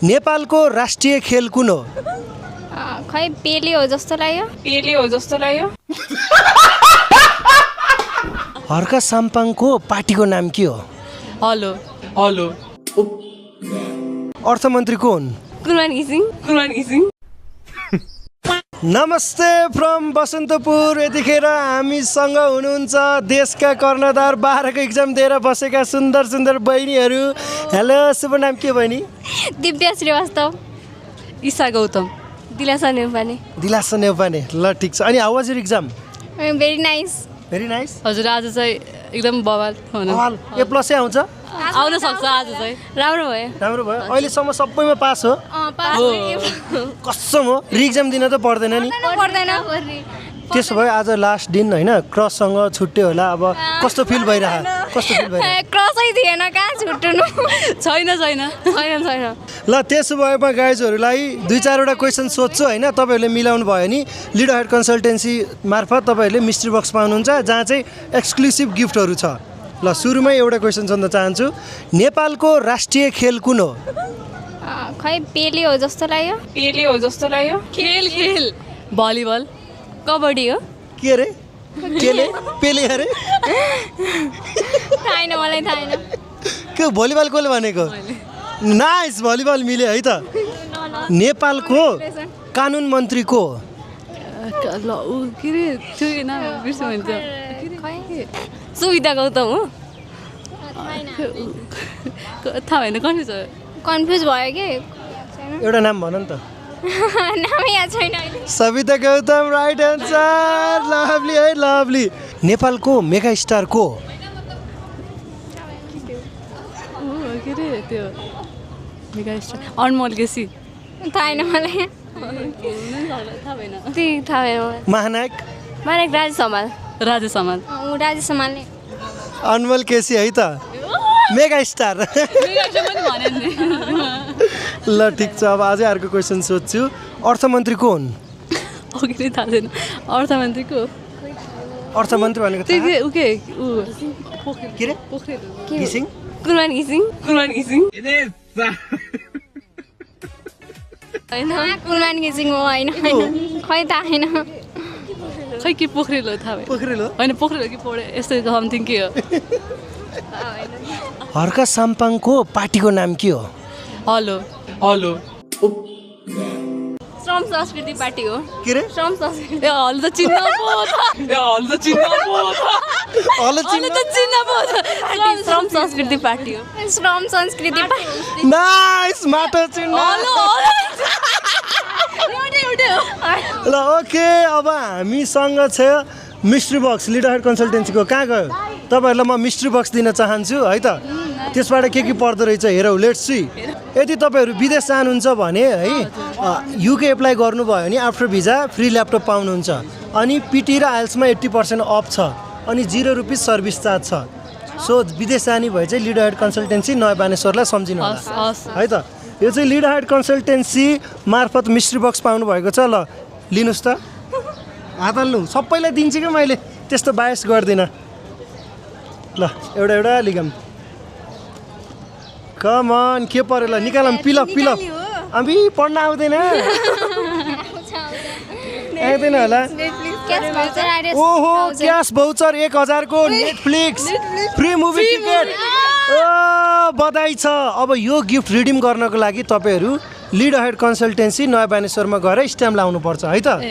नेपालको राष्ट्रिय खेल कुन हो? खै पेले हो जस्तो लाग्यो। हर्का साम्पाङको पार्टीको नाम के हो? हेलो अर्थमन्त्री को हुन्? कुरबान घिसिङ। नमस्ते फ्रम बसन्तपुर। यतिखेर हामीसँग हुनुहुन्छ देशका कर्णधार 12को इक्जाम दिएर बसेका सुन्दर सुन्दर बहिनीहरू। हेलो, शुभ नाम के बहिनी? दिव्या श्रीवास्तव। ईशा गौतम। दिलासा नेउपाने। ल ठिक छ। अनि how was your exam? Very nice. हजुर आज चाहिँ एकदम बवाल ए प्लसै आउँछ? आउन सक्छ आज चाहिँ। राम्रो भयो। अहिलेसम्म सबैमा पास हो? कसम हो? रिक्जाम दिन त पर्दैन नि? त्यसो भए आज लास्ट दिन होइन, क्रससँग छुट्यो होला। अब कस्तो फिल भइरहेको? क्रसै थिएन, कहाँ छुट्नु? छैन। ल त्यसो भएमा गाइजहरूलाई 2-4वटा क्वेसन सोध्छु होइन, तपाईँहरूले मिलाउनु भयो नि लिड हेड कन्सल्टेन्सी मार्फत तपाईँहरूले मिस्ट्री बक्स पाउनुहुन्छ, जहाँ चाहिँ एक्सक्लुसिभ गिफ्टहरू छ। ल सुरुमै एउटा क्वेसन सोध्न चाहन्छु। नेपालको राष्ट्रिय खेल कुन हो? खै पेले हो जस्तो लाग्यो। खेल भलिबल। कबड्डी हो। के अरे? पेले अरे? मलाई थाहा छैन। के भलिबल कसले भनेको? नाइस, भलिबल मिल्यो है त। नेपालको कानुन मन्त्री को हो? सुविधा गौतम हो। थाहा भएन, कन्फ्युज भयो कि। एउटा नाम भन नि त। नामै याद छैन अहिले। Savita Gautam, right answer. Lovely है, लभली। नेपालको मेगा स्टार को? अनमोल केसी। थाहा छैन मलाई। महानायक राजेश समाल। राजेश समालले। अनमोल केसी है त, मेगा स्टार। ल ठिक छ। अब अझै अर्को क्वेसन सोध्छु। अर्थमन्त्री को हुन्? थाहा छैन। अर्थमन्त्री भनेको के रे? घिसिङ? कुरबान घिसिङ। कुरबान घिसिङ हो होइन? खै थाहा छैन। खै के पोखरेल हो? थाहा भयो। पोखरेल हो? होइन पोखरेल कि पोडे, यस्तै समथिङ के हो। हर्का साम्पाङको पार्टीको नाम के हो? हेलो श्रम संस्कृति पार्टी हो। के रे? श्रम संस्कृति। हल त चिन्ह पो श्रम संस्कृति पार्टी हो। श्रम संस्कृति पार्टी। नाइस, माटो चिन्ह। ल ओके, अब हामीसँग छ मिस्ट्री बक्स लिड हेड कन्सल्टेन्सीको। कहाँ गयो? तपाईँहरूलाई म मिस्ट्री बक्स दिन चाहन्छु है त। त्यसबाट के पर्दो रहेछ हेरौ। Let's see. यदि तपाईँहरू विदेश जानुहुन्छ भने है, युके एप्लाई गर्नुभयो भने आफ्टर भिजा फ्री ल्यापटप पाउनुहुन्छ। अनि पिटी र आइएल्समा 80% अफ छ। अनि 0 रुपिस सर्भिस चार्ज छ। सो विदेश जाने भए चाहिँ लिड हेड कन्सल्टेन्सी नयाँ बानेश्वरलाई सम्झिनु होला है त। यो चाहिँ लिड हेड कन्सल्टेन्सी मार्फत मिस्ट्री बक्स पाउनु भएको छ। ल लिनुहोस् त, हात हाल्नु। सबैलाई दिन्छु कि मैले, त्यस्तो बायस गर्दिनँ। ल एउटा लिगम। कमन, के पऱ्यो? ल निकालौँ। पिल अबि पढ्न आउँदैन होला। ओहो, क्यास भाउचर 1000 को, नेटफ्लिक्स फ्री मुभी टिकट। बधाई छ। अब यो गिफ्ट रिडिम गर्नको लागि तपाईँहरू लिड हेड कन्सल्टेन्सी नयाँ बानेश्वरमा गएर स्ट्याम्प लाउनु पर्छ है त।